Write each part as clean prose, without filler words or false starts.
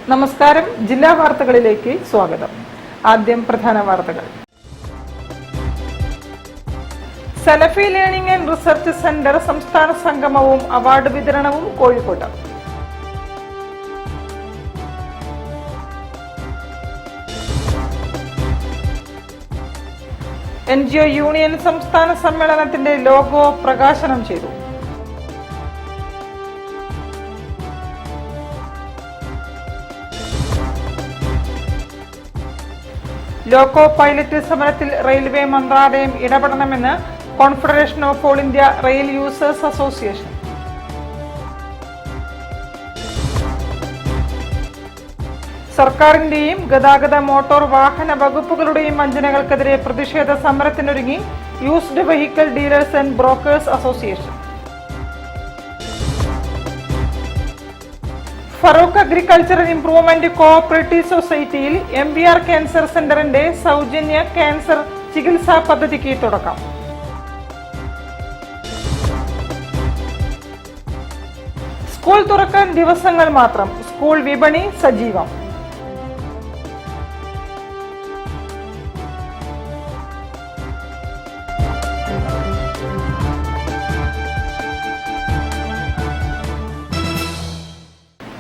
നമസ്കാരം. ജില്ലാ വാർത്തകളിലേക്ക് സ്വാഗതം. ആദ്യം പ്രധാന വാർത്തകൾ. സലഫി ലേണിംഗ് ആൻഡ് റിസർച്ച് സെന്റർ സംസ്ഥാന സംഗമവും അവാർഡ് വിതരണവും കോഴിക്കോട്ട്. NGO യൂണിയൻ സംസ്ഥാന സമ്മേളനത്തിന്റെ ലോഗോ പ്രകാശനം ചെയ്തു. ലോക്കോ പൈലറ്റ് സമരത്തിൽ റെയിൽവേ മന്ത്രാലയം ഇടപെടണമെന്ന് confederation of all India rail users association. സർക്കാരിന്റെയും ഗതാഗത മോട്ടോർ വാഹന വകുപ്പുകളുടെയും വഞ്ചനകൾക്കെതിരെ പ്രതിഷേധ സമരത്തിനൊരുങ്ങി used vehicle dealers and brokers association. Farook agricultural improvement cooperative സൊസൈറ്റിയിൽ MBR ക്യാൻസർ സെന്ററിന്റെ സൗജന്യ ക്യാൻസർ ചികിത്സാ പദ്ധതിക്ക് തുടക്കം. സ്കൂൾ തുറക്കാൻ ദിവസങ്ങൾ മാത്രം. സ്കൂൾ വിപണി സജീവം.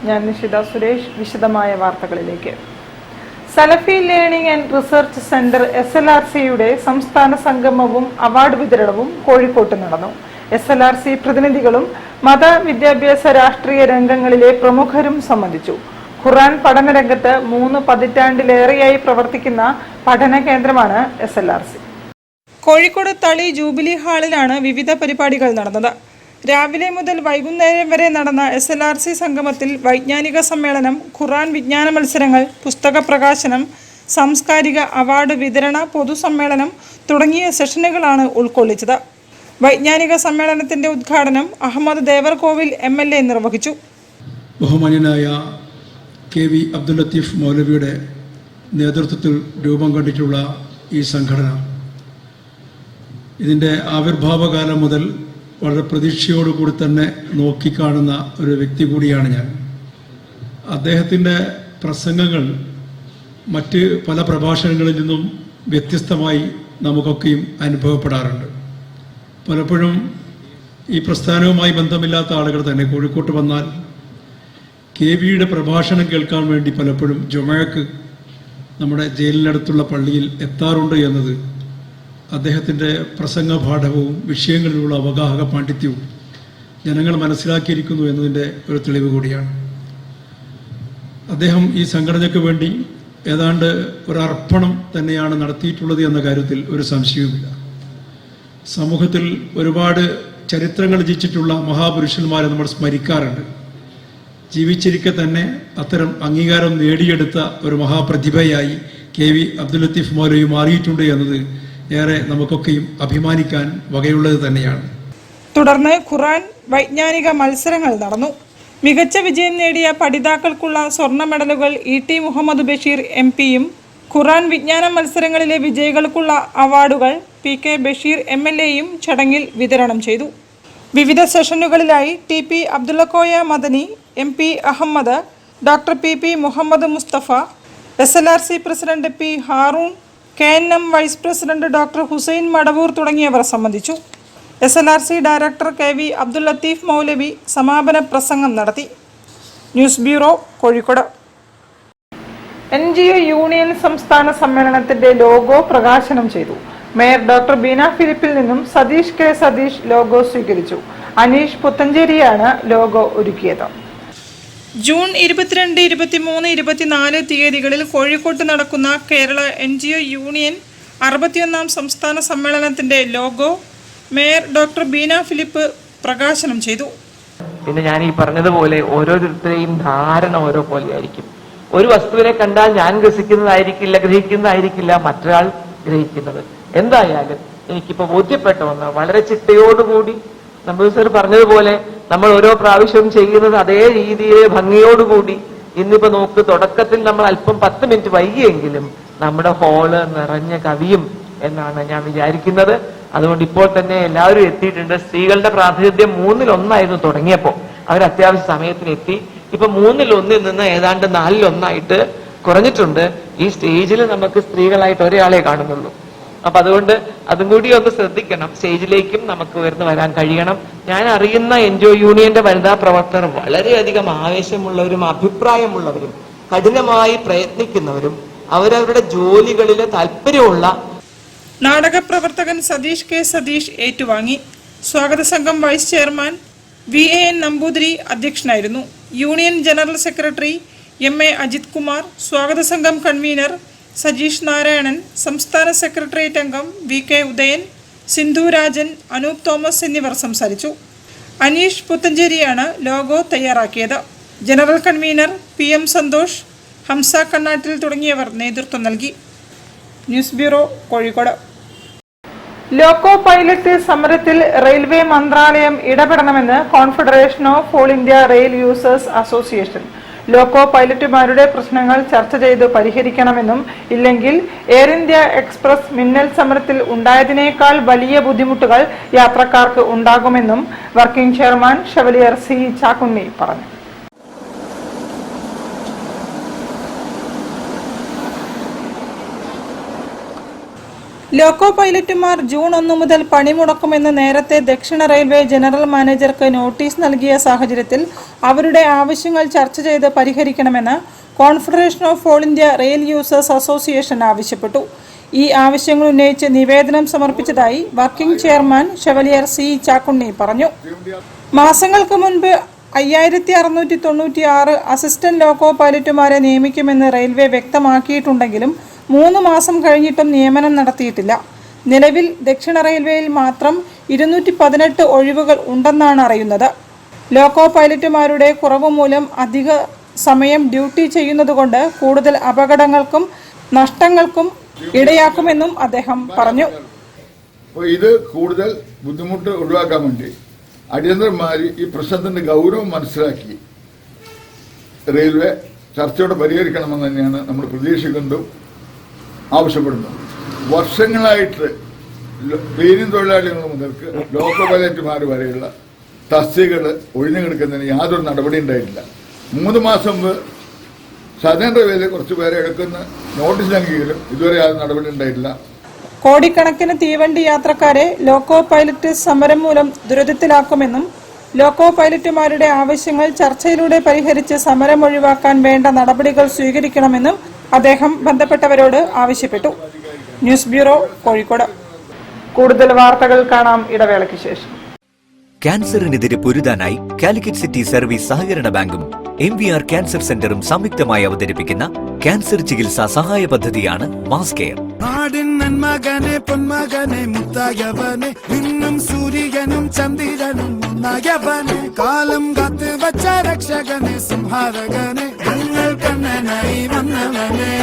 ഞാൻ നിഷിത സുരേഷ്. വിശദമായ വാർത്തകളിലേക്ക്. സലഫി ലേണിംഗ് ആൻഡ് റിസർച്ച് സെന്റർ SLRCയുടെ സംസ്ഥാന സംഗമവും അവാർഡ് വിതരണവും കോഴിക്കോട്ട് നടന്നു. SLRC പ്രതിനിധികളും മത വിദ്യാഭ്യാസ രാഷ്ട്രീയ രംഗങ്ങളിലെ പ്രമുഖരും സംബന്ധിച്ചു. ഖുർആൻ പഠന രംഗത്ത് 3 പതിറ്റാണ്ടിലേറെയായി പ്രവർത്തിക്കുന്ന പഠന കേന്ദ്രമാണ് SLRC. കോഴിക്കോട് തളി ജൂബിലി ഹാളിലാണ് വിവിധ പരിപാടികൾ നടന്നത്. രാവിലെ മുതൽ വൈകുന്നേരം വരെ നടന്ന SLRC സംഗമത്തിൽ വൈജ്ഞാനിക സമ്മേളനം, ഖുർആൻ വിജ്ഞാന മത്സരങ്ങൾ, പുസ്തക പ്രകാശനം, സാംസ്കാരിക അവാർഡ് വിതരണ പൊതുസമ്മേളനം തുടങ്ങിയ സെഷനുകളാണ് ഉൾക്കൊള്ളിച്ചത്. വൈജ്ഞാനിക സമ്മേളനത്തിന്റെ ഉദ്ഘാടനം അഹമ്മദ് ദേവർകോവിൽ MLA നിർവഹിച്ചു. ബഹുമാന്യനായ KV അബ്ദുൽ ലത്തീഫ് മൗലവിയുടെ നേതൃത്വത്തിൽ രൂപം കൊണ്ടിട്ടുള്ള ഈ സംഘടന ഇതിൻ്റെ ആവിർഭാവകാലം മുതൽ വളരെ പ്രതീക്ഷയോടുകൂടി തന്നെ നോക്കിക്കാണുന്ന ഒരു വ്യക്തി കൂടിയാണ് ഞാൻ. അദ്ദേഹത്തിൻ്റെ പ്രസംഗങ്ങൾ മറ്റ് പല പ്രഭാഷണങ്ങളിൽ നിന്നും വ്യത്യസ്തമായി നമുക്കൊക്കെയും അനുഭവപ്പെടാറുണ്ട്. പലപ്പോഴും ഈ പ്രസ്ഥാനവുമായി ബന്ധമില്ലാത്ത ആളുകൾ തന്നെ കോഴിക്കോട്ട് വന്നാൽ KVയുടെ പ്രഭാഷണം കേൾക്കാൻ വേണ്ടി പലപ്പോഴും ജുമഅക്ക് നമ്മുടെ ജയിലിനടുത്തുള്ള പള്ളിയിൽ എത്താറുണ്ട് എന്നത് അദ്ദേഹത്തിൻ്റെ പ്രസംഗ പാഠവും വിഷയങ്ങളിലുള്ള അവഗാഹക പാണ്ഡിത്യവും ജനങ്ങൾ മനസ്സിലാക്കിയിരിക്കുന്നു എന്നതിൻ്റെ ഒരു തെളിവ് കൂടിയാണ്. അദ്ദേഹം ഈ സംഘടനയ്ക്ക് വേണ്ടി ഏതാണ്ട് ഒരു അർപ്പണം തന്നെയാണ് നടത്തിയിട്ടുള്ളത് എന്ന കാര്യത്തിൽ ഒരു സംശയവുമില്ല. സമൂഹത്തിൽ ഒരുപാട് ചരിത്രങ്ങൾ രചിച്ചിട്ടുള്ള മഹാപുരുഷന്മാരെ നമ്മൾ സ്മരിക്കാറുണ്ട്. ജീവിച്ചിരിക്കെ തന്നെ അത്തരം അംഗീകാരം നേടിയെടുത്ത ഒരു മഹാപ്രതിഭയായി KV അബ്ദുൽ ലത്തീഫ് മൗലവി മാറിയിട്ടുണ്ട് എന്നത് ഏറെ നമുക്കൊക്കെയും അഭിമാനിക്കാൻ വകയുള്ളത് തന്നെയാണ്. തുടർന്ന് ഖുർആൻ വൈജ്ഞാനിക മത്സരങ്ങൾ നടന്നു. മികച്ച വിജയം നേടിയ പഠിതാക്കൾക്കുള്ള സ്വർണ്ണ മെഡലുകൾ ET മുഹമ്മദ് ബഷീർ MP-യും ഖുർആൻ വിജ്ഞാന മത്സരങ്ങളിലെ വിജയികൾക്കുള്ള അവാർഡുകൾ PK ബഷീർ MLA-യും ചടങ്ങിൽ വിതരണം ചെയ്തു. വിവിധ സെഷനുകളിലായി TP Abdullakoya Madani, MP Ahmed, doctor PP Muhammad Mustafa, SLRC president P Haroon, KNM vice president doctor Hussain Madavoor തുടങ്ങിയവർ സംബന്ധിച്ചു. SLRC director KV Abdul Latheef മൗലവി സമാപന പ്രസംഗം നടത്തി. News bureau, Kozhikode. NGO union സംസ്ഥാന സമ്മേളനത്തിന്റെ ലോഗോ പ്രകാശനം ചെയ്തു. മേയർ ഡോക്ടർ ബീന ഫിലിപ്പിൽ നിന്നും സതീഷ് K സതീഷ് ലോഗോ സ്വീകരിച്ചു. അനീഷ് പുത്തഞ്ചേരിയാണ് ലോഗോ ഒരുക്കിയത്. ജൂൺ 22, 23, 24 തീയതികളിൽ കോഴിക്കോട്ട് നടക്കുന്ന കേരള NGO യൂണിയൻ 61ാം സംസ്ഥാന സമ്മേളനത്തിന്റെ logo mayor doctor Beena Philip പ്രകാശനം ചെയ്തു. പിന്നെ ഞാൻ ഈ പറഞ്ഞതുപോലെ ഓരോരുത്തരെയും ധാരണ ഓരോ പോലെയായിരിക്കും. ഒരു വസ്തുവിനെ കണ്ടാൽ ഞാൻ ഗ്രഹിക്കുന്നതായിരിക്കില്ല മറ്റൊരാൾ ഗ്രഹിക്കുന്നത്. എന്തായാലും എനിക്കിപ്പോൾ ബോധ്യപ്പെട്ട ഒന്ന്, വളരെ ചിട്ടയോടുകൂടി നമ്പൂതിരി സാർ പറഞ്ഞതുപോലെ നമ്മൾ ഓരോ പ്രാവശ്യവും ചെയ്യുന്നത് അതേ രീതിയിൽ ഭംഗിയോടുകൂടി ഇന്നിപ്പോ നോക്ക്, തുടക്കത്തിൽ നമ്മൾ അല്പം 10 മിനിറ്റ് വൈകിയെങ്കിലും നമ്മുടെ ഹാള് നിറഞ്ഞ കവിയും എന്നാണ് ഞാൻ വിചാരിക്കുന്നത്. അതുകൊണ്ട് ഇപ്പോൾ തന്നെ എല്ലാവരും എത്തിയിട്ടുണ്ട്. സ്ത്രീകളുടെ പ്രാതിനിധ്യം 1/3 തുടങ്ങിയപ്പോൾ അവർ അത്യാവശ്യ സമയത്തിന് എത്തി. ഇപ്പൊ 1/1 നിന്ന് ഏതാണ്ട് 4/1 കുറഞ്ഞിട്ടുണ്ട്. ഈ സ്റ്റേജിൽ നമുക്ക് സ്ത്രീകളായിട്ട് ഒരാളെ കാണുന്നുള്ളൂ. അപ്പൊ അതുകൊണ്ട് അതും കൂടി ഒന്ന് ശ്രദ്ധിക്കണം. സ്റ്റേജിലേക്കും നമുക്ക് ഉയർന്നു വരാൻ കഴിയണം. ഞാൻ അറിയുന്ന NGO യൂണിയന്റെ വനിതാ പ്രവർത്തകർ വളരെയധികം ആവേശമുള്ളവരും അഭിപ്രായമുള്ളവരും കഠിനമായി പ്രയത്നിക്കുന്നവരും അവരവരുടെ ജോലികളിൽ താല്പര്യമുള്ള. നാടകപ്രവർത്തകൻ സതീഷ് കെ സതീഷ് ഏറ്റുവാങ്ങി. സ്വാഗത സംഘം വൈസ് ചെയർമാൻ VAN നമ്പൂതിരി അധ്യക്ഷനായിരുന്നു. Union general secretary MA Ajith Kumar, സ്വാഗത സംഘം കൺവീനർ സജീഷ് നാരായണൻ, സംസ്ഥാന സെക്രട്ടേറിയറ്റ് അംഗം VK ഉദയൻ, സിന്ധു രാജൻ, അനൂപ് തോമസ് എന്നിവർ സംസാരിച്ചു. അനീഷ് പുത്തഞ്ചേരിയാണ് ലോഗോ തയ്യാറാക്കിയത്. General convener PM Santhosh, Hamsa Kannattil തുടങ്ങിയവർ നേതൃത്വം നൽകി. News bureau, Kozhikode. Loco pilot സമരത്തിൽ റെയിൽവേ മന്ത്രാലയം ഇടപെടണമെന്ന് confederation of all India rail users association. Loco പൈലറ്റുമാരുടെ പ്രശ്നങ്ങൾ ചർച്ച ചെയ്ത് പരിഹരിക്കണമെന്നും ഇല്ലെങ്കിൽ എയർ ഇന്ത്യ എക്സ്പ്രസ് മിന്നൽ സമരത്തിൽ ഉണ്ടായതിനേക്കാൾ വലിയ ബുദ്ധിമുട്ടുകൾ യാത്രക്കാർക്ക് ഉണ്ടാകുമെന്നും working chairman chevalier C Chakkunni പറഞ്ഞു. ലോക്കോ പൈലറ്റുമാർ ജൂൺ 1 മുതൽ പണിമുടക്കുമെന്ന് നേരത്തെ ദക്ഷിണ റെയിൽവേ ജനറൽ മാനേജർക്ക് നോട്ടീസ് നൽകിയ സാഹചര്യത്തിൽ അവരുടെ ആവശ്യങ്ങൾ ചർച്ച ചെയ്ത് പരിഹരിക്കണമെന്ന് confederation of all India rail users association ആവശ്യപ്പെട്ടു. ഈ ആവശ്യങ്ങൾ ഉന്നയിച്ച് നിവേദനം സമർപ്പിച്ചതായി working chairman chevalier C Chakkunni പറഞ്ഞു. മാസങ്ങൾക്ക് മുൻപ് 5696 അസിസ്റ്റന്റ് ലോക്കോ പൈലറ്റുമാരെ നിയമിക്കുമെന്ന് റെയിൽവേ വ്യക്തമാക്കിയിട്ടുണ്ടെങ്കിലും 3 മാസം കഴിഞ്ഞിട്ടും നിയമനം നടത്തിയിട്ടില്ല. നിലവിൽ ദക്ഷിണ റെയിൽവേയിൽ മാത്രം 218 ഒഴിവുകൾ ഉണ്ടെന്നാണ് അറിയുന്നത്. ലോക്കോ പൈലറ്റുമാരുടെ കുറവ് മൂലം അധിക സമയം ഡ്യൂട്ടി ചെയ്യുന്നതുകൊണ്ട് കൂടുതൽ അപകടങ്ങൾക്കും നഷ്ടങ്ങൾക്കും ഇടയാക്കുമെന്നും അദ്ദേഹം പറഞ്ഞു. ഇത് കൂടുതൽ ബുദ്ധിമുട്ട് ഒഴിവാക്കാൻ വേണ്ടി അടിയന്തരമായി ഈ പ്രശ്നത്തിന്റെ ഗൗരവം മനസ്സിലാക്കി റെയിൽവേ ചർച്ചയോടെ പരിഹരിക്കണമെന്ന് തന്നെയാണ് നമ്മൾ പ്രതീക്ഷിക്കുന്നതും ആവശ്യപ്പെടുന്നു. വർഷങ്ങളായിട്ട് ക്ലീനിംഗ് തൊഴിലാളികൾ മുതൽക്ക് ലോക്കോ പൈലറ്റുമാർ വരെയുള്ള തസ്തികകൾ ഒഴിഞ്ഞു കിടക്കുന്നതിന് യാതൊരു നടപടി ഉണ്ടായിട്ടില്ല. 3 മാസം മുമ്പ് സദേൺ റെയിൽവേയിൽ കുറച്ച് പേരെ എടുക്കുന്ന നോട്ടീസ് നൽകിയെങ്കിലും ഇതുവരെ യാതൊരു നടപടി ഉണ്ടായിട്ടില്ല. കോടിക്കണക്കിന് തീവണ്ടി യാത്രക്കാരെ ലോക്കോ പൈലറ്റ് സമരം മൂലം ദുരിതത്തിലാക്കുമെന്നും ലോക്കോ പൈലറ്റുമാരുടെ ആവശ്യങ്ങൾ ചർച്ചയിലൂടെ പരിഹരിച്ച് സമരം ഒഴിവാക്കാൻ വേണ്ട നടപടികൾ സ്വീകരിക്കണമെന്നും അദ്ദേഹം ബന്ധപ്പെട്ടവരോട് ആവശ്യപ്പെട്ടു. News bureau, Kozhikode. കൂടുതൽ വാർത്തകൾ കാണാം ഇടവേളയ്ക്ക് ശേഷം. ക്യാൻസറിനെതിരെ പൊരുതാനായി കാലിക്കറ്റ് സിറ്റി സർവീസ് സഹകരണ ബാങ്കും MVR ക്യാൻസർ സെന്ററും സംയുക്തമായി അവതരിപ്പിക്കുന്ന ക്യാൻസർ ചികിത്സാ സഹായ പദ്ധതിയാണ് മാസ് കെയർ. നാടിൻ നന്മകനെ പൊന്മകനെ മുത്തായവനെ നിന്നും സൂര്യനും ചന്ദ്രനും ഒന്നായവനെ കാലം കാത്ത് വച്ച രക്ഷകനെ സംഹാരകനെ ഞങ്ങൾ കണ്ണനായി വന്നവനെ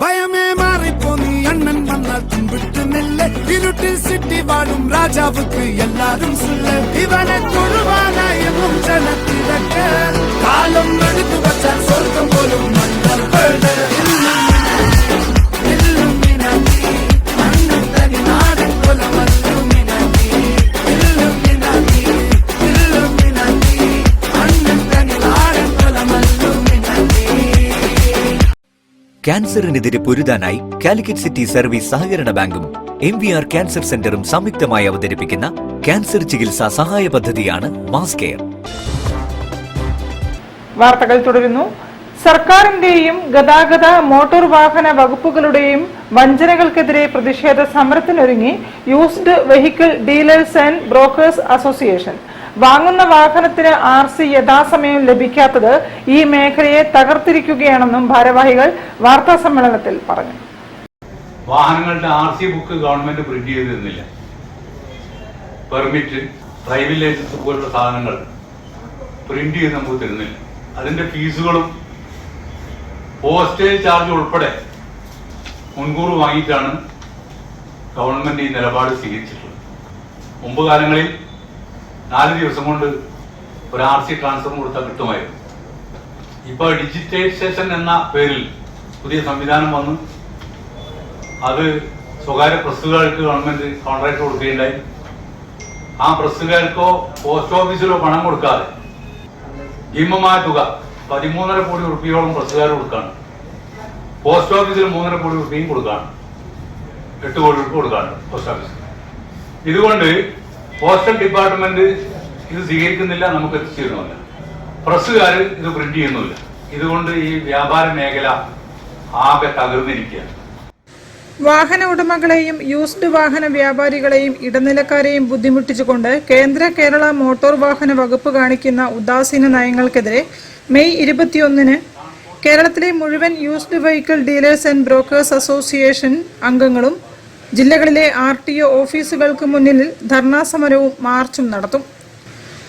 ഭയമേ മാറിപ്പോ നീ അണ്ണൻ വന്നാൽ തുമ്പിട്ടുന്നില്ല ഇരുട്ടിൽ സിറ്റി വാടും രാജാവുക്ക് എല്ലാരും സുല്ല ഇവനെ തൊഴുവാനായും ജനത്തിരക്ക് കാലം എടുത്തു വച്ചാൽ സ്വർഗം പോലും ക്യാൻസറിനെതിരെ പൊരുതാനായി കാലിക്കറ്റ് സിറ്റി സർവീസ് സഹകരണ ബാങ്കും MVR ക്യാൻസർ സെന്ററും സംയുക്തമായി അവതരിപ്പിക്കുന്ന ക്യാൻസർ ചികിത്സാ സഹായ പദ്ധതിയാണ് മാസ് കെയർ. വാർത്തകൾ തുടരുന്നു. സർക്കാരിന്റെയും ഗതാഗത മോട്ടോർ വാഹന വകുപ്പുകളുടെയും വഞ്ചനകൾക്കെതിരെ പ്രതിഷേധ സമരത്തിനൊരുങ്ങി used vehicle dealers and brokers association. വാങ്ങുന്ന വാഹനത്തിന് RC യഥാസമയം ലഭിക്കാത്തത് ഈ മേഖലയെ തകർത്തിരിക്കുകയാണെന്നും ഭാരവാഹികൾ വാർത്താ സമ്മേളനത്തിൽ പറഞ്ഞു. വാഹനങ്ങളുടെ RC ബുക്ക് ഗവൺമെന്റ് പ്രിന്റ് ചെയ്ത് തരുന്നില്ല. പെർമിറ്റ്, ഡ്രൈവിംഗ് ലൈസൻസ് പോലുള്ള സാധനങ്ങൾ പ്രിന്റ് ചെയ്ത് നമുക്ക് തരുന്നില്ല. അതിന്റെ ഫീസുകളും പോസ്റ്റേജ് ചാർജ് ഉൾപ്പെടെ മുൻകൂർ വാങ്ങിയിട്ടാണ് ഗവൺമെന്റ് ഈ നിലപാട് സ്വീകരിച്ചിട്ടുള്ളത്. മുമ്പ് കാലങ്ങളിൽ 4 ദിവസം കൊണ്ട് ഒരു RC ട്രാൻസ്ഫർ കൊടുത്താൽ കിട്ടുമായിരുന്നു. ഇപ്പോൾ ഡിജിറ്റൈസേഷൻ എന്ന പേരിൽ പുതിയ സംവിധാനം വന്നു. അത് സ്വകാര്യ പ്രസ്സുകാർക്ക് ഗവൺമെന്റ് കോൺട്രാക്ട് കൊടുക്കുകയുണ്ടായി. ആ പ്രസ്സുകാർക്കോ പോസ്റ്റ് ഓഫീസിലോ പണം കൊടുക്കാതെ ഭീമമായ തുക 13.5 കോടി റുപ്യോളം പ്രസ്സുകാർ കൊടുക്കാണ്. പോസ്റ്റ് ഓഫീസിൽ 3.5 കോടി റുപ്യയും കൊടുക്കാണ്. 8 കോടി റുപ്യ കൊടുക്കാണ് പോസ്റ്റ് ഓഫീസിൽ. ഇതുകൊണ്ട് പോസ്റ്റൽ ഡിപ്പാർട്ട്മെന്റ് ഇത് സ്വീകരിക്കുന്നില്ല, നമുക്ക് എത്തിച്ചേരുന്നില്ല. പ്രസ്സുകാർ ഇത് പ്രിന്റ് ചെയ്യുന്നില്ല. ഇതുകൊണ്ട് ഈ വ്യാപാര മേഖല ആകെ തകർന്നിരിക്കുകയാണ്. വാഹന ഉടമകളെയും യൂസ്ഡ് വാഹന വ്യാപാരികളെയും ഇടനിലക്കാരെയും ബുദ്ധിമുട്ടിച്ചുകൊണ്ട് കേരള മോട്ടോർ വാഹന വകുപ്പ് കാണിക്കുന്ന ഉദാസീന നയങ്ങൾക്കെതിരെ മെയ് 21 കേരളത്തിലെ മുഴുവൻ used vehicle dealers and brokers association അംഗങ്ങളും ജില്ലകളിലെ RTO ഓഫീസുകൾക്ക് മുന്നിൽ ധർണാ സമരവും മാർച്ചും നടത്തും.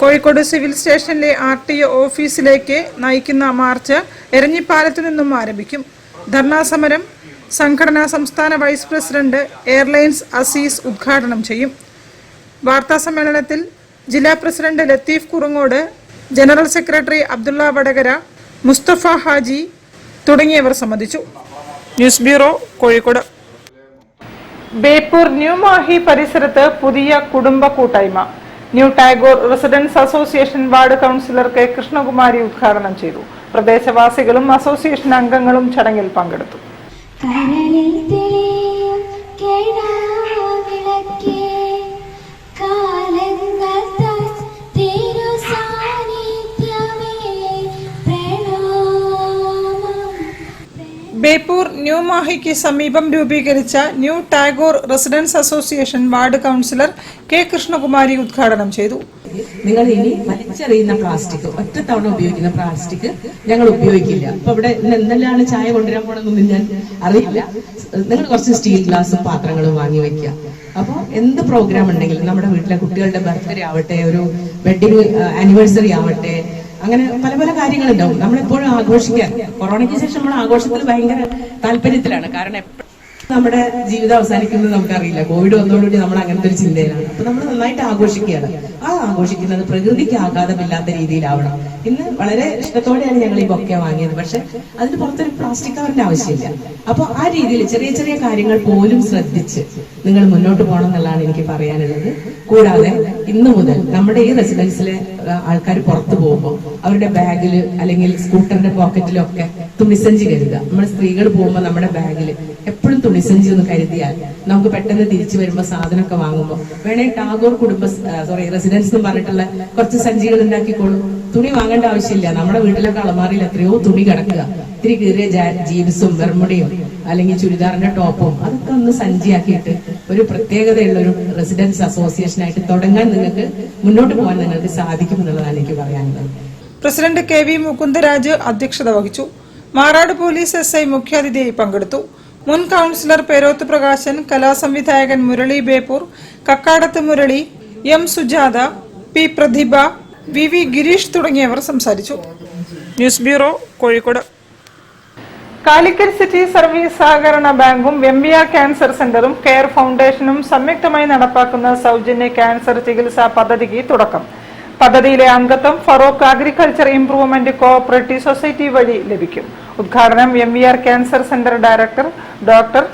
കോഴിക്കോട് സിവിൽ സ്റ്റേഷനിലെ RTO ഓഫീസിലേക്ക് നയിക്കുന്ന മാർച്ച് എരഞ്ഞിപ്പാലത്തു നിന്നും ആരംഭിക്കും. ധർണാ സമരം സംഘടനാ സംസ്ഥാന വൈസ് പ്രസിഡന്റ് എയർലൈൻസ് അസീസ് ഉദ്ഘാടനം ചെയ്യും. വാർത്താ സമ്മേളനത്തിൽ ജില്ലാ president Latheef Kurungod, general secretary Abdulla Vadakara, Mustafa ഹാജി തുടങ്ങിയവർ സംബന്ധിച്ചു. News bureau, Kozhikode. Beypore new Mahe പരിസരത്ത് പുതിയ കുടുംബ കൂട്ടായ്മ new Tagore residence association ward councillor K Krishnakumari ഉദ്ഘാടനം ചെയ്തു. പ്രദേശവാസികളും അസോസിയേഷൻ അംഗങ്ങളും ചടങ്ങിൽ പങ്കെടുത്തു. ബേപ്പൂർ ന്യൂ മാഹിക്ക് സമീപം രൂപീകരിച്ച new Tagore residence association ward councillor K Krishnakumari ഉദ്ഘാടനം ചെയ്തു. നിങ്ങൾ ഇനി വലിച്ചെറിയുന്ന പ്ലാസ്റ്റിക്, ഒറ്റത്തവണ ഉപയോഗിക്കുന്ന പ്ലാസ്റ്റിക് ഞങ്ങൾ ഉപയോഗിക്കില്ല. അപ്പൊ ഇവിടെ എന്തെല്ലാം ചായ കൊണ്ടുവരാൻ പോണെന്നൊന്നും ഞാൻ അറിയില്ല. നിങ്ങൾ കുറച്ച് സ്റ്റീൽ ഗ്ലാസും പാത്രങ്ങളും വാങ്ങി വെക്കുക. അപ്പോൾ എന്ത് പ്രോഗ്രാം ഉണ്ടെങ്കിലും നമ്മുടെ വീട്ടിലെ കുട്ടികളുടെ ബർത്ത്ഡേ ആവട്ടെ, ഒരു വെഡിങ് ആനിവേഴ്സറി ആവട്ടെ, അങ്ങനെ പല പല കാര്യങ്ങളുണ്ടാവും. നമ്മളെപ്പോഴും ആഘോഷിക്കാൻ, കൊറോണയ്ക്ക് ശേഷം നമ്മൾ ആഘോഷത്തിൽ ഭയങ്കര താല്പര്യത്തിലാണ്. കാരണം നമ്മുടെ ജീവിതം അവസാനിക്കുന്നത് നമുക്കറിയില്ല. കോവിഡ് വന്നതോടുകൂടി നമ്മൾ അങ്ങനത്തെ ഒരു ചിന്തയിലാണ്. അപ്പൊ നമ്മൾ നന്നായിട്ട് ആഘോഷിക്കുകയാണ്. ആ ആഘോഷിക്കുന്നത് പ്രകൃതിക്ക് ആഘാതമില്ലാത്ത രീതിയിലാവണം. ഇന്ന് വളരെ ഇഷ്ടത്തോടെയാണ് ഞങ്ങൾ ഈ ബൊക്കെ വാങ്ങിയത്. പക്ഷെ അതിന് പുറത്തൊരു പ്ലാസ്റ്റിക് കവറിന്റെ ആവശ്യമില്ല. അപ്പൊ ആ രീതിയിൽ ചെറിയ ചെറിയ കാര്യങ്ങൾ പോലും ശ്രദ്ധിച്ച് നിങ്ങൾ മുന്നോട്ട് പോകണം എന്നുള്ളതാണ് എനിക്ക് പറയാനുള്ളത്. കൂടാതെ ഇന്നു മുതൽ നമ്മുടെ ഈ റെസിഡൻസിലെ ആൾക്കാർ പുറത്തു പോകുമ്പോൾ അവരുടെ ബാഗിൽ അല്ലെങ്കിൽ സ്കൂട്ടറിന്റെ പോക്കറ്റിലൊക്കെ തുണിസഞ്ചി കരുതുക. നമ്മൾ സ്ത്രീകൾ പോകുമ്പോൾ നമ്മുടെ ബാഗിൽ എപ്പോഴും തുണിസഞ്ചി ഒന്ന് കരുതിയാൽ നമുക്ക് പെട്ടെന്ന് തിരിച്ചു വരുമ്പോൾ സാധനമൊക്കെ വാങ്ങുമ്പോൾ വേണേ ടാഗോർ റെസിഡൻസ് എന്ന് പറഞ്ഞിട്ടുള്ള കുറച്ച് സഞ്ചികൾ ഉണ്ടാക്കിക്കോളൂ. തുണി വാങ്ങേണ്ട ആവശ്യമില്ല. നമ്മുടെ വീട്ടിലൊക്കെ അളമാറിയിൽ എത്രയോ തുണി കിടക്കുക. ഇത്തിരി കീറിയ ജീൻസും ബെർമുടയും അല്ലെങ്കിൽ ചുരിദാറിന്റെ ടോപ്പും അതൊക്കെ ഒന്ന് സഞ്ചിയാക്കിയിട്ട് ഒരു പ്രത്യേകതയുള്ള ഒരു റെസിഡൻസ് അസോസിയേഷനായിട്ട് തുടങ്ങാൻ നിങ്ങൾക്ക് മുന്നോട്ട് പോകാൻ നിങ്ങൾക്ക് സാധിക്കും എന്നുള്ളതാണ് എനിക്ക് പറയാനുള്ളത്. പ്രസിഡന്റ് KV മുകുന്ദരാജ് അധ്യക്ഷത വഹിച്ചു. മാറാട് പോലീസ് SI മുഖ്യാതിഥിയായി പങ്കെടുത്തു. മുൻ കൗൺസിലർ പേരോത്ത് പ്രകാശൻ, കലാസംവിധായകൻ Murali Beypore, Kakkadath Murali, M Sujatha, P Prathibha, VV Gireesh തുടങ്ങിയവർ സംസാരിച്ചു. News bureau, Kozhikode. Calicut city service സഹകരണ ബാങ്കും MBR ക്യാൻസർ സെന്ററും കെയർ ഫൗണ്ടേഷനും സംയുക്തമായി നടപ്പാക്കുന്ന സൗജന്യ ക്യാൻസർ ചികിത്സാ പദ്ധതിക്ക് തുടക്കം. പദ്ധതിയിലെ അംഗത്വം Feroke agriculture improvement cooperative society വഴി ലഭിക്കും. ഉദ്ഘാടനം MBR cancer centre director doctor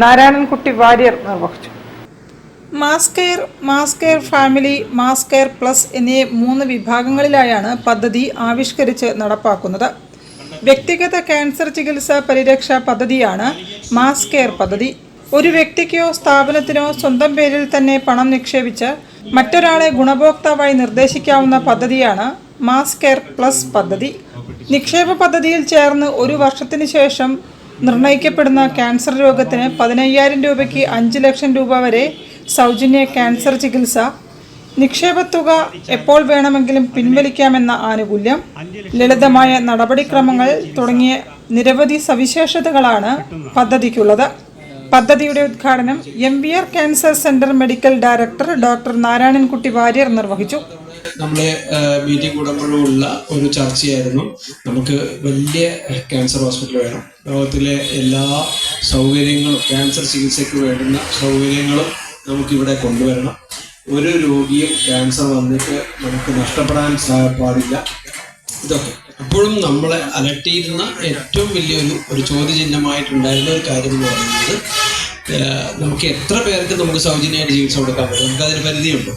Narayanankutty Warrier നിർവഹിച്ചു. Mass care family, mass care plus എന്നീ 3 വിഭാഗങ്ങളിലായാണ് പദ്ധതി ആവിഷ്കരിച്ച് നടപ്പാക്കുന്നത്. വ്യക്തിഗത ക്യാൻസർ ചികിത്സാ പരിരക്ഷാ പദ്ധതിയാണ് മാസ് കെയർ പദ്ധതി. ഒരു വ്യക്തിക്കോ സ്ഥാപനത്തിനോ സ്വന്തം പേരിൽ തന്നെ പണം നിക്ഷേപിച്ച് മറ്റൊരാളെ ഗുണഭോക്താവായി നിർദ്ദേശിക്കാവുന്ന പദ്ധതിയാണ് മാസ് കെയർ പ്ലസ് പദ്ധതി. നിക്ഷേപ പദ്ധതിയിൽ ചേർന്ന് 1 വർഷത്തിന് ശേഷം നിർണയിക്കപ്പെടുന്ന ക്യാൻസർ രോഗത്തിന് 15,000 രൂപയ്ക്ക് 5 ലക്ഷം രൂപ വരെ സൗജന്യ ക്യാൻസർ ചികിത്സ, നിക്ഷേപത്തുക എപ്പോൾ വേണമെങ്കിലും പിൻവലിക്കാമെന്ന ആനുകൂല്യം, ലളിതമായ നടപടിക്രമങ്ങൾ തുടങ്ങിയ നിരവധി സവിശേഷതകളാണ് പദ്ധതിക്കുള്ളത്. പദ്ധതിയുടെ ഉദ്ഘാടനം MBR cancer centre medical director doctor Narayanankutty Warrier നിർവഹിച്ചു. നമ്മുടെ മീറ്റിംഗ് കൂടുമ്പോഴുള്ള ഒരു ചർച്ചയായിരുന്നു, നമുക്ക് വലിയ ക്യാൻസർ ഹോസ്പിറ്റൽ വേണം, ലോകത്തിലെ എല്ലാ സൗകര്യങ്ങളും ക്യാൻസർ ചികിത്സയ്ക്ക് വേണ്ടുന്ന സൗകര്യങ്ങളും നമുക്കിവിടെ കൊണ്ടുവരണം. ഒരു രോഗിയും ക്യാൻസർ വന്നിട്ട് നമുക്ക് നഷ്ടപ്പെടാൻ പാടില്ല. ഇതൊക്കെ അപ്പോഴും നമ്മളെ അലട്ടിയിരുന്ന ഏറ്റവും വലിയൊരു ചോദ്യചിഹ്നമായിട്ടുണ്ടായിരുന്ന ഒരു കാര്യം എന്ന് പറയുന്നത് നമുക്ക് എത്ര പേർക്ക് നമുക്ക് സൗജന്യമായിട്ട് ചികിത്സ കൊടുക്കാൻ പറ്റും, നമുക്കതിന് പരിധിയുണ്ട്.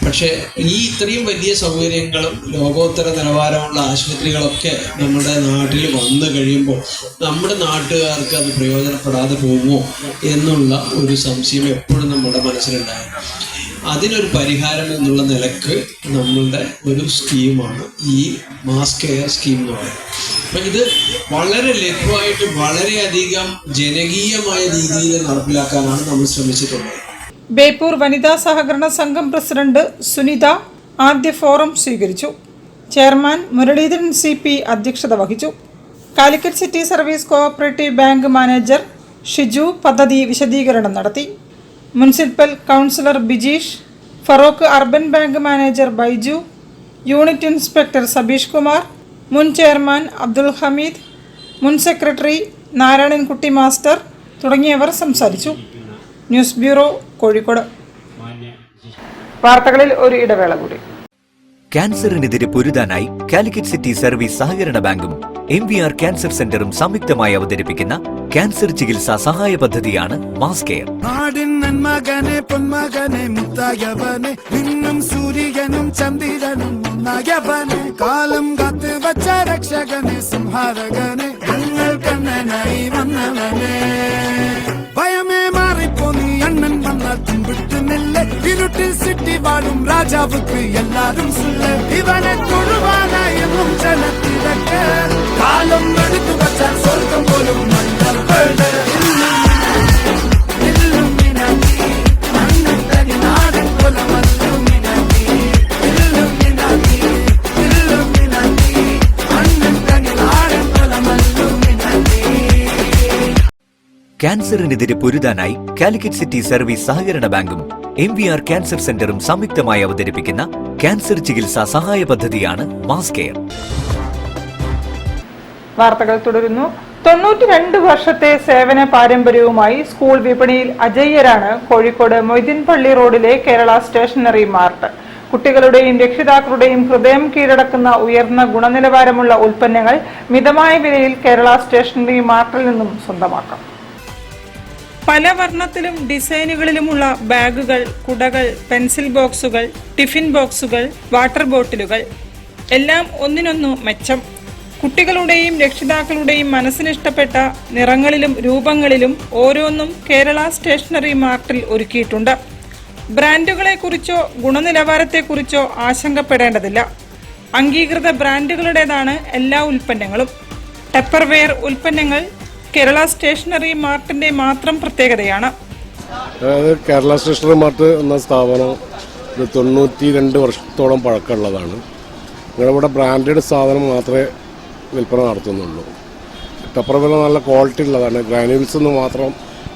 പക്ഷേ ഈ ഇത്രയും വലിയ സൗകര്യങ്ങളും ലോകോത്തര നിലവാരമുള്ള ആശുപത്രികളൊക്കെ നമ്മുടെ നാട്ടിൽ വന്നു കഴിയുമ്പോൾ നമ്മുടെ നാട്ടുകാർക്ക് അത് പ്രയോജനപ്പെടാതെ പോകുമോ എന്നുള്ള ഒരു സംശയം എപ്പോഴും നമ്മുടെ മനസ്സിലുണ്ടായിരുന്നു. അതിനൊരു പരിഹാരം എന്നുള്ള നിലക്ക് നമ്മളുടെ ഒരു സ്കീമാണ് ഈ മാസ് കെയർ സ്കീം എന്ന് പറയുന്നത്. അപ്പം ഇത് വളരെ ലഘുവായിട്ട് വളരെയധികം ജനകീയമായ രീതിയിൽ നടപ്പിലാക്കാനാണ് നമ്മൾ ശ്രമിച്ചിട്ടുള്ളത്. ബേപ്പൂർ വനിതാ സഹകരണ സംഘം പ്രസിഡന്റ് സുനിത ആദ്യ ഫോറം സ്വീകരിച്ചു. ചെയർമാൻ മുരളീധരൻ CP അധ്യക്ഷത വഹിച്ചു. Calicut city service cooperative bank manager Shiju പദ്ധതി വിശദീകരണം നടത്തി. Municipal councillor Bijeesh, Feroke urban bank manager Baiju, unit inspector Sabeesh Kumar, മുൻ ചെയർമാൻ അബ്ദുൽ ഹമീദ്, മുൻ സെക്രട്ടറി നാരായണൻകുട്ടി മാസ്റ്റർ തുടങ്ങിയവർ സംസാരിച്ചു. News bureau, Kozhikode. വാർത്തകളിൽ ഒരു ഇടവേള കൂടി. ക്യാൻസറിനെതിരെ പൊരുതാനായി കാലിക്കറ്റ് സിറ്റി സർവീസ് സഹകരണ ബാങ്കും MVR ക്യാൻസർ സെന്ററും സംയുക്തമായി അവതരിപ്പിക്കുന്ന ക്യാൻസർ ചികിത്സാ സഹായ പദ്ധതിയാണ് മാസ് കെയർ. നാടിൻ നന്മകനെ പൊന്മകനെ മുത്തായവനെ നിന്നും സൂര്യനും ചന്ദ്രനും ഒന്നായവനെ കാലം കാത്ത് വച്ച രക്ഷകനെ സംഹാരകനെ ഞങ്ങൾ കണ്ണനായി വന്നവനെ ഭയമേ മാറിപ്പോ നീ അണ്ണൻ വന്നാൽ തുമ്പിട്ട് നെല്ല് ഇരുട്ടിൽ സിറ്റി വാഴും രാജാവുക്ക് എല്ലാരും സുല്ല് ഇവനെ തൊഴുവാനായെന്നും ജനത്തിരക്ക് കാലം എടുത്തു വച്ചാൽ സ്വർഗം പോലും ക്യാൻസറിനെതിരെ പൊരുതാനായി കാലിക്കറ്റ് സിറ്റി സർവീസ് സഹകരണ ബാങ്കും MVR ക്യാൻസർ സെന്ററും സംയുക്തമായി അവതരിപ്പിക്കുന്ന ക്യാൻസർ ചികിത്സാ സഹായ പദ്ധതിയാണ് മാസ് കെയർ. വാർത്തകൾ തുടരുന്നു. 92 വർഷത്തെ സേവന പാരമ്പര്യവുമായി സ്കൂൾ വിപണിയിൽ അജയ്യരാണ് കോഴിക്കോട് മൊയ്തീൻപള്ളി റോഡിലെ കേരള സ്റ്റേഷനറി മാർട്ട്. കുട്ടികളുടെയും രക്ഷിതാക്കളുടെയും ഹൃദയം കീഴടക്കുന്ന ഉയർന്ന ഗുണനിലവാരമുള്ള ഉൽപ്പന്നങ്ങൾ മിതമായ വിലയിൽ കേരള സ്റ്റേഷനറി മാർട്ടിൽ നിന്നും സ്വന്തമാക്കാം. പല വർണ്ണത്തിലും ഡിസൈനുകളിലുമുള്ള ബാഗുകൾ, കുടകൾ, പെൻസിൽ ബോക്സുകൾ, ടിഫിൻ ബോക്സുകൾ, വാട്ടർ ബോട്ടിലുകൾ എല്ലാം ഒന്നിനൊന്നു മെച്ചം. കുട്ടികളുടെയും രക്ഷിതാക്കളുടെയും മനസ്സിനിഷ്ടപ്പെട്ട നിറങ്ങളിലും രൂപങ്ങളിലും ഓരോന്നും കേരള സ്റ്റേഷനറി മാർട്ടിൽ ഒരുക്കിയിട്ടുണ്ട്. ബ്രാൻഡുകളെക്കുറിച്ചോ ഗുണനിലവാരത്തെക്കുറിച്ചോ ആശങ്കപ്പെടേണ്ടതില്ല. അംഗീകൃത ബ്രാൻഡുകളുടേതാണ് എല്ലാ ഉൽപ്പന്നങ്ങളും. ടെപ്പർവെയർ ഉൽപ്പന്നങ്ങൾ കേരള സ്റ്റേഷനറി മാർട്ടിന്റെ മാത്രം പ്രത്യേകതയാണ്. അതായത് കേരള സ്റ്റേഷനറി മാർട്ട് എന്ന സ്ഥാപനം 92 വർഷത്തോളം പഴക്കമുള്ളതാണ്. ഇവിടെ ബ്രാൻഡഡ് സാധനം മാത്രമേ വിൽപ്പന നടത്തുന്നുള്ളൂ. ടെപ്പർവെയർ നല്ല ക്വാളിറ്റി ഉള്ളതാണ്. ഗ്രാനുവൽസ് എന്ന് മാത്രം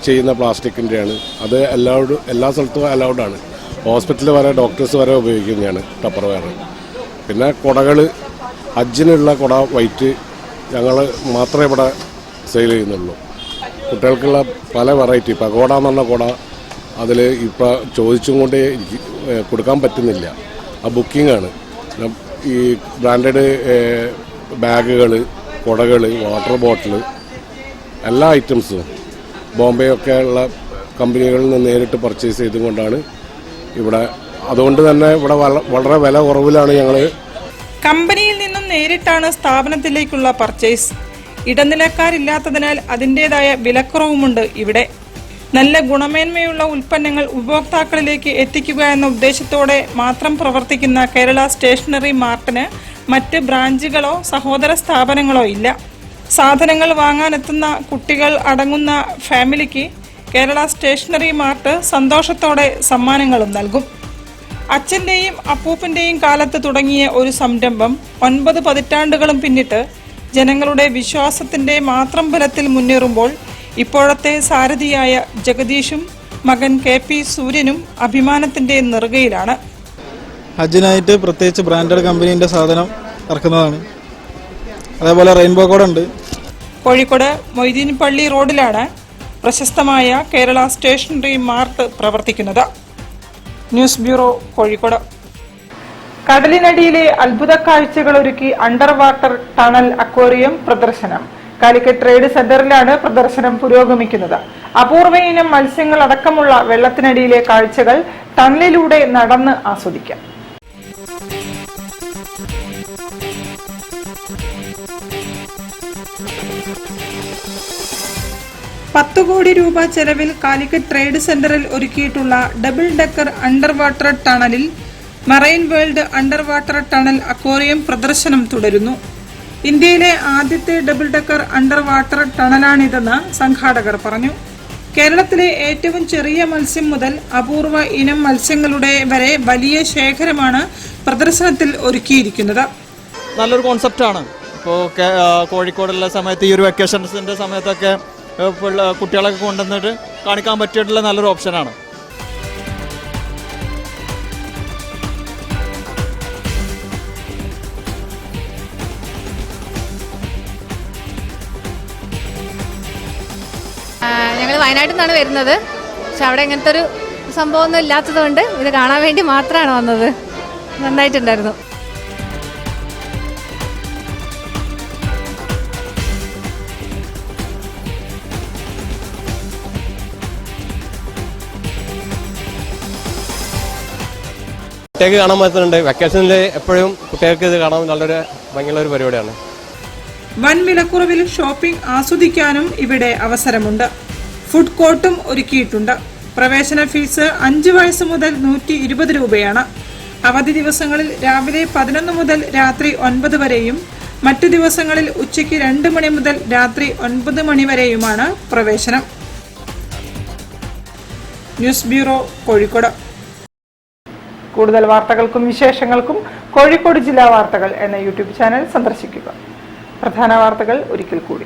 ചെയ്യുന്ന പ്ലാസ്റ്റിക്കിൻ്റെയാണ്. അത് എല്ലാ സ്ഥലത്തും അലൗഡാണ്. ഹോസ്പിറ്റലിൽ വരെ ഡോക്ടേഴ്സ് വരെ ഉപയോഗിക്കുന്നതാണ് ടെപ്പർവെയർ. പിന്നെ കുടകൾ, ഹജ്ജിനുള്ള കുട വൈറ്റ് ഞങ്ങൾ മാത്രമേ ഇവിടെ സെയിൽ ചെയ്യുന്നുള്ളൂ. കുട്ടികൾക്കുള്ള പല വെറൈറ്റി പകോട എന്ന് പറഞ്ഞ കുട അതിൽ ഇപ്പോൾ ചോദിച്ചും കൊണ്ടേ കൊടുക്കാൻ പറ്റുന്നില്ല. ആ ബുക്കിംഗാണ്. ഈ ബ്രാൻഡഡ് ബാഗുകൾ, കുടകൾ, വാട്ടർ ബോട്ടിൽ എല്ലാ ഐറ്റംസും ബോംബെ ഒക്കെ ഉള്ള കമ്പനികളിൽ നിന്ന് നേരിട്ട് പർച്ചേസ് ചെയ്തുകൊണ്ടാണ് ഇവിടെ. അതുകൊണ്ട് തന്നെ ഇവിടെ വളരെ വില കുറവിലാണ് ഞങ്ങൾ. കമ്പനിയിൽ നിന്നും നേരിട്ടാണ് സ്ഥാപനത്തിലേക്കുള്ള പർച്ചേസ്. ഇടനിലക്കാരില്ലാത്തതിനാൽ അതിൻ്റെതായ വിലക്കുറവുമുണ്ട് ഇവിടെ. നല്ല ഗുണമേന്മയുള്ള ഉൽപ്പന്നങ്ങൾ ഉപഭോക്താക്കളിലേക്ക് എത്തിക്കുക എന്ന ഉദ്ദേശത്തോടെ മാത്രം പ്രവർത്തിക്കുന്ന കേരള സ്റ്റേഷനറി മാർട്ടിന് മറ്റ് ബ്രാഞ്ചുകളോ സഹോദര സ്ഥാപനങ്ങളോ ഇല്ല. സാധനങ്ങൾ വാങ്ങാനെത്തുന്ന കുട്ടികൾ അടങ്ങുന്ന ഫാമിലിക്ക് കേരള സ്റ്റേഷനറി മാർട്ട് സന്തോഷത്തോടെ സമ്മാനങ്ങളും നൽകും. അച്ഛൻ്റെയും അപ്പൂപ്പൻ്റെയും കാലത്ത് തുടങ്ങിയ ഒരു സംരംഭം 9 പതിറ്റാണ്ടുകളും പിന്നിട്ട് ജനങ്ങളുടെ വിശ്വാസത്തിന്റെ മാത്രം ബലത്തിൽ മുന്നേറുമ്പോൾ ഇപ്പോഴത്തെ സാരഥിയായ ജഗദീഷും മകൻ KP സൂര്യനും അഭിമാനത്തിന്റെ നെറുകയിലാണ്. ഹജ്ജിനായിട്ട് പ്രത്യേകിച്ച് ബ്രാൻഡഡ് കമ്പനീൻ്റെ സാധനം ഇറക്കുന്നതാണ്. അതേപോലെ റെയിൻബോ കോഡ് ഉണ്ട്. കോഴിക്കോട് മൊയ്തീൻപള്ളി റോഡിലാണ് പ്രശസ്തമായ കേരള സ്റ്റേഷനറി മാർട്ട് പ്രവർത്തിക്കുന്നത്. News bureau, Kozhikode. കടലിനടിയിലെ അത്ഭുത കാഴ്ചകൾ ഒരുക്കി അണ്ടർ വാട്ടർ ടണൽ അക്വേറിയം പ്രദർശനം. കാലിക്കറ്റ് ട്രേഡ് സെന്ററിലാണ് പ്രദർശനം പുരോഗമിക്കുന്നത്. അപൂർവ ഇനം മത്സ്യങ്ങൾ അടക്കമുള്ള വെള്ളത്തിനടിയിലെ കാഴ്ചകൾ ടണലിലൂടെ നടന്ന് ആസ്വദിക്കാം. 10 കോടി രൂപ ചെലവിൽ കാലിക്കറ്റ് ട്രേഡ് സെന്ററിൽ ഒരുക്കിയിട്ടുള്ള ഡബിൾ ഡെക്കർ അണ്ടർ വാട്ടർ ടണലിൽ marine world under water tunnel aquarium പ്രദർശനം തുടരുന്നു. ഇന്ത്യയിലെ ആദ്യത്തെ ഡബിൾ ഡെക്കർ അണ്ടർ വാട്ടർ ടണലാണിതെന്ന് സംഘാടകർ പറഞ്ഞു. കേരളത്തിലെ ഏറ്റവും ചെറിയ മത്സ്യം മുതൽ അപൂർവ ഇനം മത്സ്യങ്ങളുടെ വരെ വലിയ ശേഖരമാണ് പ്രദർശനത്തിൽ ഒരുക്കിയിരിക്കുന്നത്. നല്ലൊരു കോൺസെപ്റ്റാണ്. ഇപ്പോൾ കോഴിക്കോടുള്ള സമയത്ത് ഈ ഒരു വെക്കേഷൻസിൻ്റെ സമയത്തൊക്കെ കുട്ടികളൊക്കെ കൊണ്ടുവന്നിട്ട് കാണിക്കാൻ പറ്റിയിട്ടുള്ള നല്ലൊരു ഓപ്ഷനാണ്. ഞങ്ങൾ വയനാട്ടിൽ നിന്നാണ് വരുന്നത്. പക്ഷെ അവിടെ ഇങ്ങനത്തെ ഒരു സംഭവമൊന്നും ഇല്ലാത്തതുകൊണ്ട് ഇത് കാണാൻ വേണ്ടി മാത്രമാണ് വന്നത്. നന്നായിട്ടുണ്ടായിരുന്നു. കുട്ടികൾക്ക് കാണാൻ പറ്റുന്നുണ്ട്. വെക്കേഷനിൽ എപ്പോഴും കുട്ടികൾക്ക് ഇത് കാണാൻ നല്ലൊരു ഭംഗിയുള്ള ഒരു പരിപാടിയാണ്. വൻ വിലക്കുറവിൽ ഷോപ്പിംഗ് ആസ്വദിക്കാനും ഇവിടെ അവസരമുണ്ട്. ഫുഡ് കോർട്ടും ഒരുക്കിയിട്ടുണ്ട്. പ്രവേശന ഫീസ് 5 വയസ്സ് മുതൽ 120 രൂപയാണ്. അവധി ദിവസങ്ങളിൽ രാവിലെ 11 മുതൽ രാത്രി 9 വരെയും മറ്റു ദിവസങ്ങളിൽ ഉച്ചയ്ക്ക് 2 മണി മുതൽ രാത്രി 9 മണി വരെയുമാണ് പ്രവേശനം. News bureau, Kozhikode. കൂടുതൽ വാർത്തകൾക്കും വിശേഷങ്ങൾക്കും കോഴിക്കോട് ജില്ലാ വാർത്തകൾ എന്ന യൂട്യൂബ് ചാനൽ സന്ദർശിക്കുക. പ്രധാന വാർത്തകൾ ഒരിക്കൽ കൂടി.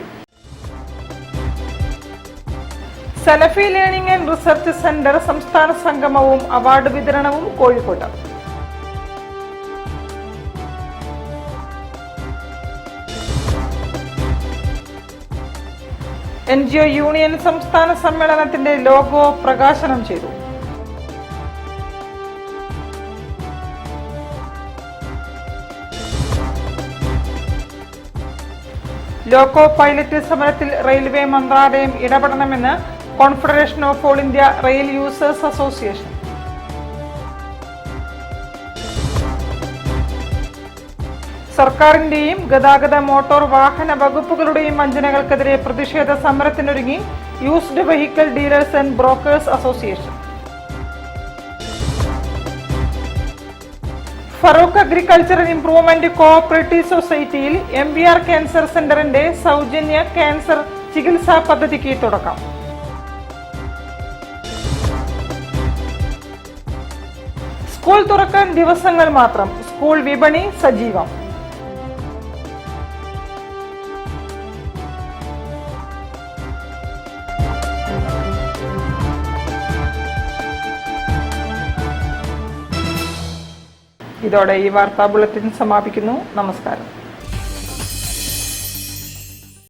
സലഫി ലേണിംഗ് ആൻഡ് റിസർച്ച് സെന്റർ സംസ്ഥാന സംഗമവും അവാർഡ് വിതരണവും കോഴിക്കോട്ട്. NGO യൂണിയൻ സംസ്ഥാന സമ്മേളനത്തിന്റെ ലോഗോ പ്രകാശനം ചെയ്തു. ലോക്കോ പൈലറ്റ് സമരത്തിൽ റെയിൽവേ മന്ത്രാലയം ഇടപെടണമെന്ന് confederation of all India rail users association. സർക്കാരിന്റെയും ഗതാഗത മോട്ടോർ വാഹന വകുപ്പുകളുടെയും വഞ്ചനകൾക്കെതിരെ പ്രതിഷേധ സമരത്തിനൊരുങ്ങി used vehicle dealers and brokers association. Farook agricultural improvement cooperative സൊസൈറ്റിയിൽ MVR ക്യാൻസർ സെന്ററിന്റെ സൗജന്യ ക്യാൻസർ ചികിത്സാ പദ്ധതിക്ക് തുടക്കം. സ്കൂൾ തുറക്കാൻ ദിവസങ്ങൾ മാത്രം. സ്കൂൾ വിപണി സജീവം. ഇതോടെ ഈ വാർത്താ ബുള്ളറ്റിൻ സമാപിക്കുന്നു. നമസ്കാരം.